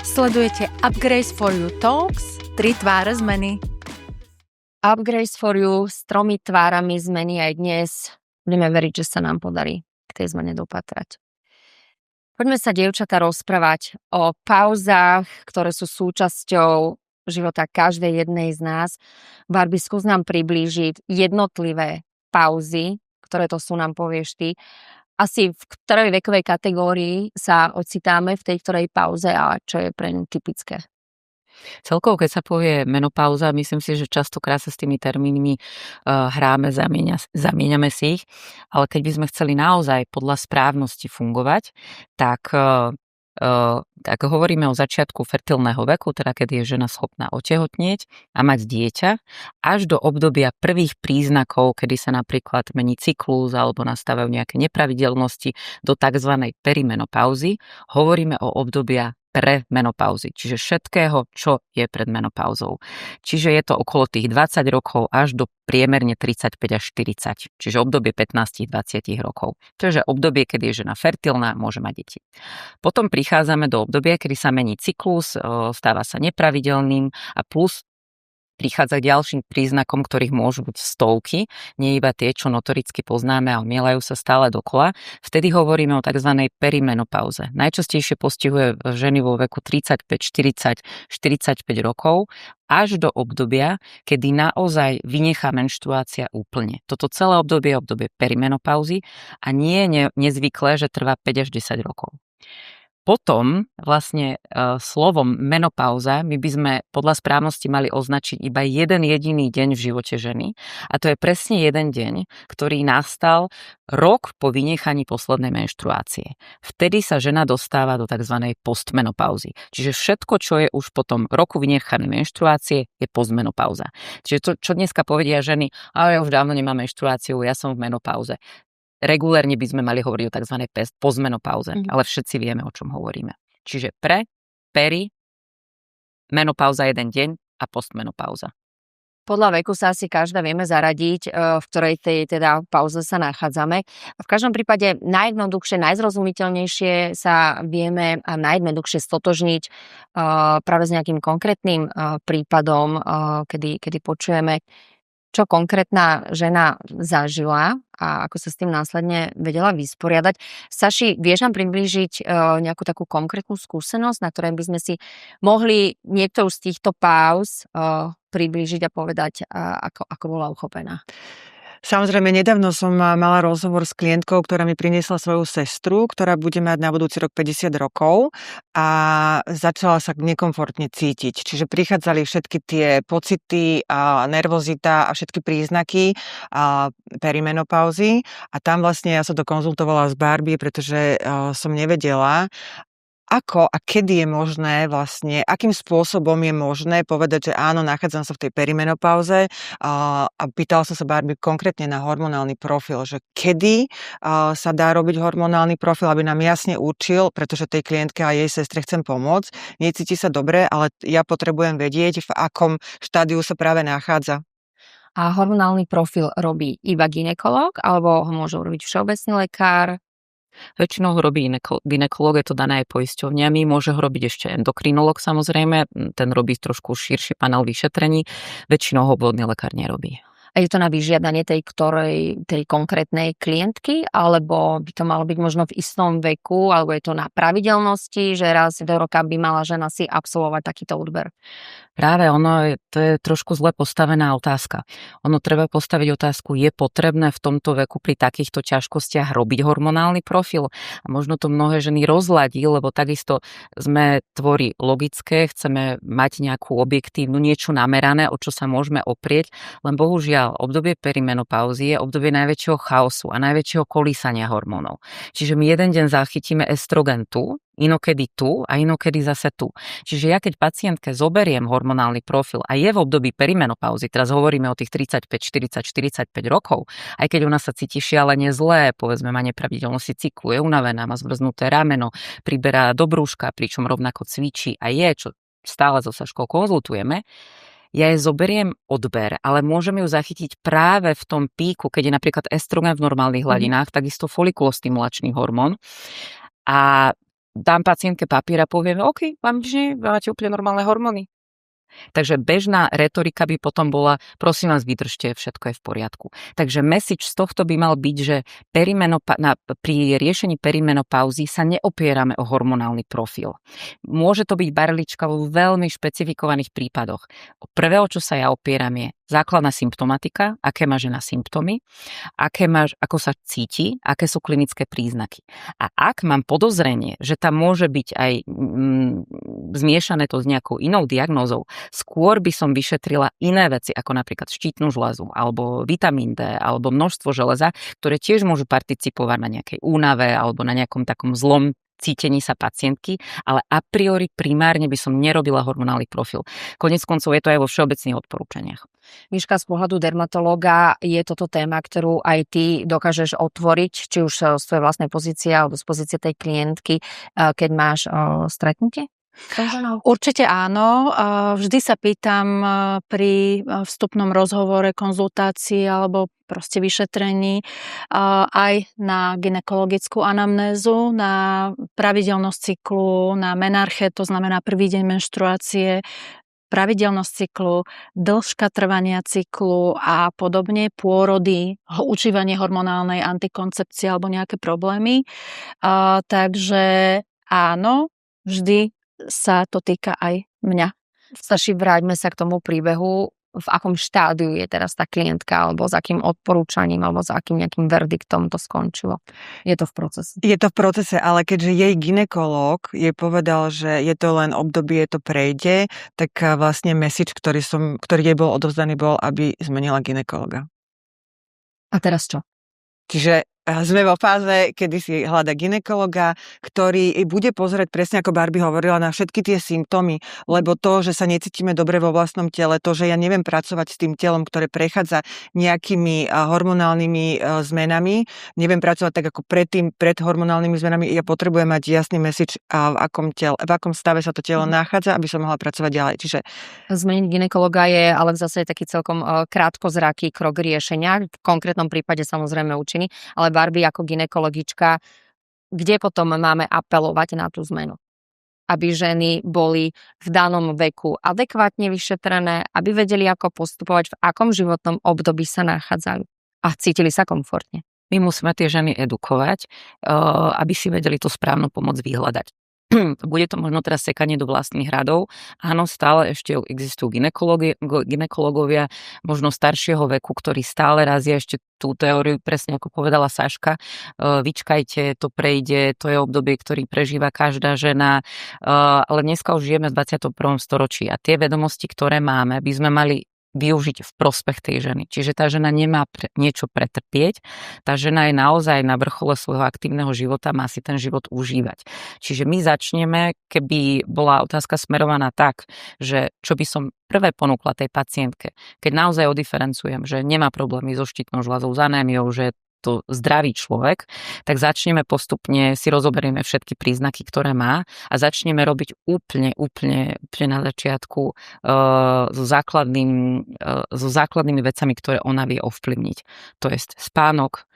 Sledujete Upgrades for You Talks, 3 tváre zmeny. Upgrades for You s 3 tvárami zmeny aj dnes. Budeme veriť, že sa nám podarí k tej zmene dopatrať. Poďme sa, dievčatá, rozprávať o pauzách, ktoré sú súčasťou života každej jednej z nás. Barbie, skús nám priblížiť jednotlivé pauzy, ktoré to sú, nám povieš ty. Asi v ktorej vekovej kategórii sa ocitáme v tej ktorej pauze a čo je pre ňu typické? Celkovo, keď sa povie menopauza, myslím si, že častokrát sa s tými termínmi hráme, zamieňame si ich, ale keď by sme chceli naozaj podľa správnosti fungovať, tak hovoríme o začiatku fertilného veku, teda keď je žena schopná otehotnieť a mať dieťa, až do obdobia prvých príznakov, kedy sa napríklad mení cyklus alebo nastávajú nejaké nepravidelnosti, do tzv. Perimenopauzy, hovoríme o obdobia pre menopauzy, čiže všetkého, čo je pred menopauzou. Čiže je to okolo tých 20 rokov až do priemerne 35 až 40, čiže obdobie 15-20 rokov. To je obdobie, kedy je žena fertilná, môže mať deti. Potom prichádzame do obdobia, kedy sa mení cyklus, stáva sa nepravidelným a plus prichádza k ďalším príznakom, ktorých môžu byť stovky, nie iba tie, čo notoricky poznáme a omielajú sa stále dokola. Vtedy hovoríme o tzv. Perimenopauze. Najčastejšie postihuje ženy vo veku 35, 40, 45 rokov až do obdobia, kedy naozaj vynechá menštruácia úplne. Toto celé obdobie je obdobie perimenopauzy a nie je nezvyklé, že trvá 5 až 10 rokov. Potom vlastne slovom menopauza my by sme podľa správnosti mali označiť iba jeden jediný deň v živote ženy a to je presne jeden deň, ktorý nastal rok po vynechaní poslednej menštruácie. Vtedy sa žena dostáva do tzv. Postmenopauzy. Čiže všetko, čo je už po tom roku vynechanej menštruácie, je postmenopauza. Čiže to, čo dneska povedia ženy, ale ja už dávno nemám menštruáciu, ja som v menopauze. Regulérne by sme mali hovoriť o tzv. Postmenopauze, ale všetci vieme, o čom hovoríme. Čiže peri, menopauza jeden deň a postmenopauza. Podľa veku sa asi každá vieme zaradiť, v ktorej tej teda pauze sa nachádzame. V každom prípade najjednoduchšie, najzrozumiteľnejšie sa vieme a najjednoduchšie stotožniť práve s nejakým konkrétnym prípadom, kedy počujeme, čo konkrétna žena zažila a ako sa s tým následne vedela vysporiadať. Saši, vieš nám priblížiť nejakú takú konkrétnu skúsenosť, na ktorej by sme si mohli niektorú z týchto pauz priblížiť a povedať, ako bola uchopená? Samozrejme, nedávno som mala rozhovor s klientkou, ktorá mi priniesla svoju sestru, ktorá bude mať na budúci rok 50 rokov a začala sa nekomfortne cítiť. Čiže prichádzali všetky tie pocity a nervozita a všetky príznaky perimenopauzy a tam vlastne ja som to konzultovala s Barbie, pretože som nevedela, ako a kedy je možné vlastne, akým spôsobom je možné povedať, že áno, nachádzam sa v tej perimenopauze a pýtala som sa Barbie konkrétne na hormonálny profil, že kedy sa dá robiť hormonálny profil, aby nám jasne určil, pretože tej klientke a jej sestre chcem pomôcť, necíti sa dobre, ale ja potrebujem vedieť, v akom štádiu sa práve nachádza. A hormonálny profil robí iba gynekolog, alebo ho môže robiť všeobecný lekár? Väčšinou ho robí gynekolog, je to dané aj poisťovňami, môže ho robiť ešte endokrinolog samozrejme, ten robí trošku širší panel vyšetrení, väčšinou ho obvodný lekár nerobí. A je to na vyžiadanie tej konkrétnej klientky, alebo by to malo byť možno v istom veku, alebo je to na pravidelnosti, že raz do roka by mala žena si absolvovať takýto odber? Práve to je trošku zle postavená otázka. Ono treba postaviť otázku, je potrebné v tomto veku pri takýchto ťažkostiach robiť hormonálny profil? A možno to mnohé ženy rozladí, lebo takisto sme tvory logické, chceme mať nejakú objektívnu, niečo namerané, o čo sa môžeme oprieť, len bohužiaľ obdobie perimenopauzy je obdobie najväčšieho chaosu a najväčšieho kolísania hormónov. Čiže my jeden deň zachytíme estrogen tu, inokedy tu a inokedy zase tu. Čiže ja keď pacientke zoberiem hormonálny profil a je v období perimenopauzy, teraz hovoríme o tých 35, 40, 45 rokov, aj keď ona sa cíti šialene zlé, povedzme má nepravidelnosti cyklu, je unavená, má zvrznuté rameno, priberá do brúška, pričom rovnako cvičí a je, čo stále so Saškou konzultujeme, ja jej zoberiem odber, ale môžem ju zachytiť práve v tom píku, keď je napríklad estrogen v normálnych hladinách, takisto folikulostimulačný hormón. A dám pacientke papier a poviem, OK, vám nič nie, máte úplne normálne hormóny. Takže bežná retorika by potom bola, prosím vás, vydržte, všetko je v poriadku. Takže message z tohto by mal byť, že pri riešení perimenopauzy sa neopierame o hormonálny profil. Môže to byť barlička vo veľmi špecifikovaných prípadoch. Prvého, čo sa ja opieram, je základná symptomatika, aké má žena symptómy, ako sa cíti, aké sú klinické príznaky. A ak mám podozrenie, že tam môže byť aj zmiešané to s nejakou inou diagnózou, skôr by som vyšetrila iné veci, ako napríklad štítnu žľazu, alebo vitamín D, alebo množstvo železa, ktoré tiež môžu participovať na nejakej únave alebo na nejakom takom zlom cítení sa pacientky, ale a priori primárne by som nerobila hormonálny profil. Koniec koncov je to aj vo všeobecných odporúčaniach. Miška, z pohľadu dermatológa je toto téma, ktorú aj ty dokážeš otvoriť, či už z tvojej vlastnej pozície alebo z pozície tej klientky, keď máš stretnutie? Určite áno. Vždy sa pýtam pri vstupnom rozhovore, konzultácii alebo proste vyšetrení aj na gynekologickú anamnézu, na pravidelnosť cyklu, na menarche, to znamená prvý deň menštruácie, pravidelnosť cyklu, dĺžka trvania cyklu a podobne, pôrody, užívanie hormonálnej antikoncepcie alebo nejaké problémy. Takže áno, vždy sa to týka aj mňa. Staši, vráťme sa k tomu príbehu. V akom štádiu je teraz tá klientka, alebo s akým odporúčaním, alebo s akým nejakým verdiktom to skončilo? Je to v procese? Je to v procese, ale keďže jej gynekológ jej povedal, že je to len obdobie, to prejde, tak vlastne message, ktorý jej bol odovzdaný, bol, aby zmenila gynekologa. A teraz čo? Čiže sme vo fáze, kedy si hľada gynekologa, ktorý bude pozerať presne ako Barbie hovorila na všetky tie symptómy, lebo to, že sa necítime dobre vo vlastnom tele, to, že ja neviem pracovať s tým telom, ktoré prechádza nejakými hormonálnymi zmenami, neviem pracovať tak ako pred hormonálnymi zmenami, ja potrebujem mať jasný message, v akom stave sa to telo nachádza, aby som mohla pracovať ďalej. Čiže zmeniť gynekologa je ale v zásade taký celkom krátkozraký krok riešenia, v konkrétnom prípade samozrejme účinný, ale Barbie ako gynekologička, kde potom máme apelovať na tú zmenu? Aby ženy boli v danom veku adekvátne vyšetrené, aby vedeli, ako postupovať, v akom životnom období sa nachádzajú a cítili sa komfortne. My musíme tie ženy edukovať, aby si vedeli tú správnu pomoc vyhľadať. Bude to možno teraz sekanie do vlastných hradov. Áno, stále ešte existujú gynekológovia možno staršieho veku, ktorí stále razia ešte tú teóriu, presne ako povedala Saška. Vyčkajte, to prejde, to je obdobie, ktorý prežíva každá žena. Ale dneska už žijeme v 21. storočí a tie vedomosti, ktoré máme, by sme mali využiť v prospech tej ženy. Čiže tá žena nemá niečo pretrpieť, tá žena je naozaj na vrchole svojho aktívneho života, má si ten život užívať. Čiže my začneme, keby bola otázka smerovaná tak, že čo by som prvé ponúkla tej pacientke, keď naozaj odiferencujem, že nemá problémy so štítnou žľazou, s anémiou, že to zdravý človek, tak začneme postupne, si rozoberieme všetky príznaky, ktoré má a začneme robiť úplne na začiatku so základnými vecami, ktoré ona vie ovplyvniť. To je spánok.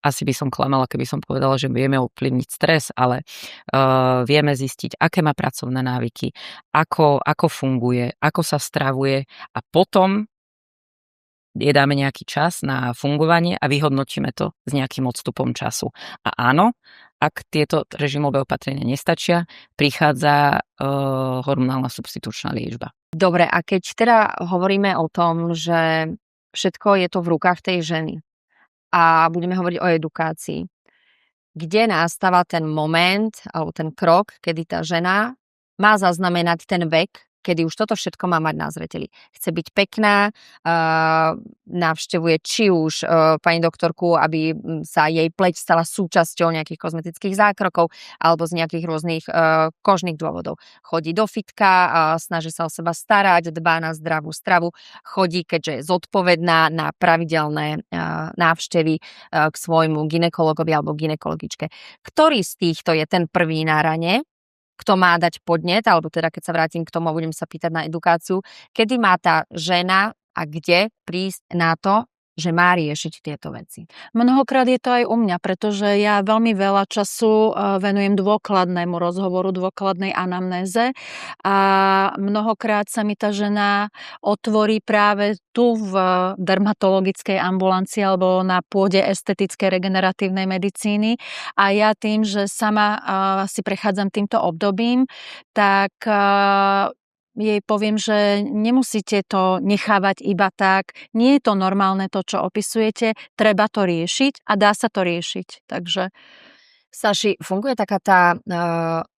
Asi by som klamala, keby som povedala, že vieme ovplyvniť stres, ale vieme zistiť, aké má pracovné návyky, ako funguje, ako sa stravuje a potom jej dáme nejaký čas na fungovanie a vyhodnotíme to s nejakým odstupom času. A áno, ak tieto režimové opatrenia nestačia, prichádza hormonálna substitučná liečba. Dobre, a keď teda hovoríme o tom, že všetko je to v rukách tej ženy a budeme hovoriť o edukácii, kde nastáva ten moment alebo ten krok, kedy tá žena má zaznamenať ten vek, kedy už toto všetko má mať na zreteli. Chce byť pekná, navštevuje či už pani doktorku, aby sa jej pleť stala súčasťou nejakých kozmetických zákrokov alebo z nejakých rôznych kožných dôvodov. Chodí do fitka, snaží sa o seba starať, dbá na zdravú stravu, chodí, keďže je zodpovedná na pravidelné návštevy k svojmu gynekologovi alebo gynekologičke. Ktorý z týchto je ten prvý na rane, kto má dať podnet, alebo teda keď sa vrátim k tomu, budem sa pýtať na edukáciu, kedy má tá žena a kde prísť na to, že má riešiť tieto veci? Mnohokrát je to aj u mňa, pretože ja veľmi veľa času venujem dôkladnému rozhovoru, dôkladnej anamnéze a mnohokrát sa mi tá žena otvorí práve tu v dermatologickej ambulancii alebo na pôde estetickej regeneratívnej medicíny a ja tým, že sama si prechádzam týmto obdobím, tak jej poviem, že nemusíte to nechávať iba tak. Nie je to normálne to, čo opisujete. Treba to riešiť a dá sa to riešiť. Takže Saši, funguje taká tá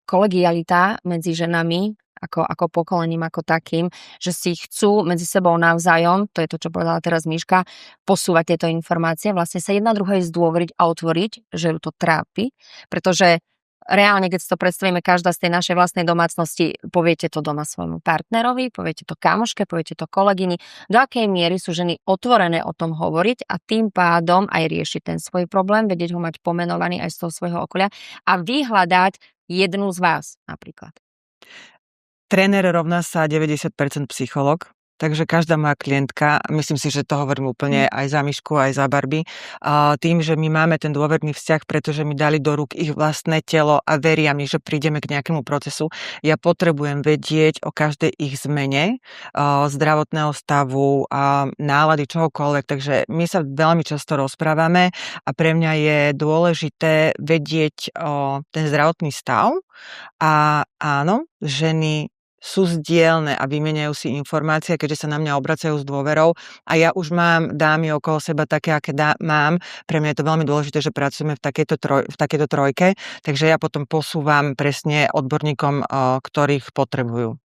kolegialita medzi ženami, ako pokolením, ako takým, že si chcú medzi sebou navzájom, to je to, čo povedala teraz Miška, posúvať tieto informácie, vlastne sa jedna druhej zdôveriť a otvoriť, že ju to trápi, pretože reálne, keď si to predstavíme, každá z tej našej vlastnej domácnosti, poviete to doma svojmu partnerovi, poviete to kamoške, poviete to kolegyni, do akej miery sú ženy otvorené o tom hovoriť a tým pádom aj riešiť ten svoj problém, vedieť ho mať pomenovaný aj z toho svojho okolia a vyhľadať jednu z vás napríklad. Tréner rovná sa 90% psycholog, takže každá moja klientka, myslím si, že to hovorím úplne aj za Mišku, aj za Barbie, tým, že my máme ten dôverný vzťah, pretože mi dali do rúk ich vlastné telo a veria mi, že prídeme k nejakému procesu. Ja potrebujem vedieť o každej ich zmene zdravotného stavu, nálady, čohokoľvek, takže my sa veľmi často rozprávame a pre mňa je dôležité vedieť ten zdravotný stav a áno, ženy sú zdielne a vymeniajú si informácie, keďže sa na mňa obracajú s dôverou a ja už mám dámy okolo seba také, aké mám. Pre mňa je to veľmi dôležité, že pracujeme v takejto trojke, takže ja potom posúvam presne odborníkom, ktorých potrebujú.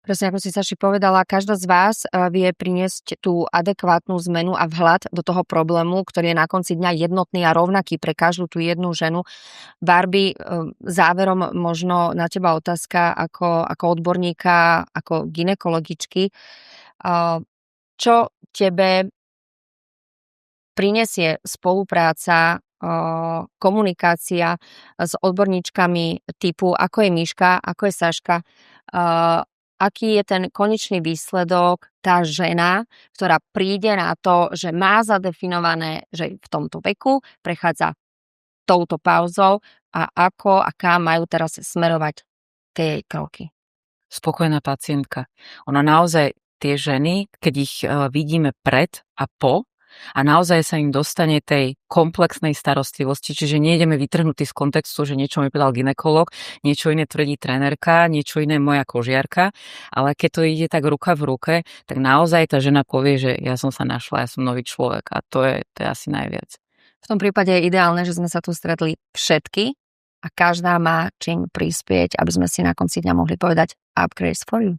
Presne ako si Saši povedala, každá z vás vie priniesť tú adekvátnu zmenu a vhľad do toho problému, ktorý je na konci dňa jednotný a rovnaký pre každú tú jednu ženu. Barbie, záverom možno na teba otázka ako odborníka, ako gynekologičky. Čo tebe prinesie spolupráca, komunikácia s odborníčkami typu ako je Miška, ako je Saška, aký je ten konečný výsledok, tá žena, ktorá príde na to, že má zadefinované, že v tomto veku prechádza touto pauzou a kam majú teraz smerovať tie jej kroky. Spokojná pacientka. Ona naozaj, tie ženy, keď ich vidíme pred a po, a naozaj sa im dostane tej komplexnej starostlivosti, čiže nejdeme vytrhnutí z kontextu, že niečo mi povedal gynekolog, niečo iné tvrdí trénerka, niečo iné moja kožiarka, ale keď to ide tak ruka v ruke, tak naozaj tá žena povie, že ja som sa našla, ja som nový človek a to je asi najviac. V tom prípade je ideálne, že sme sa tu stretli všetky a každá má čím prispieť, aby sme si na konci dňa mohli povedať upgrades for you.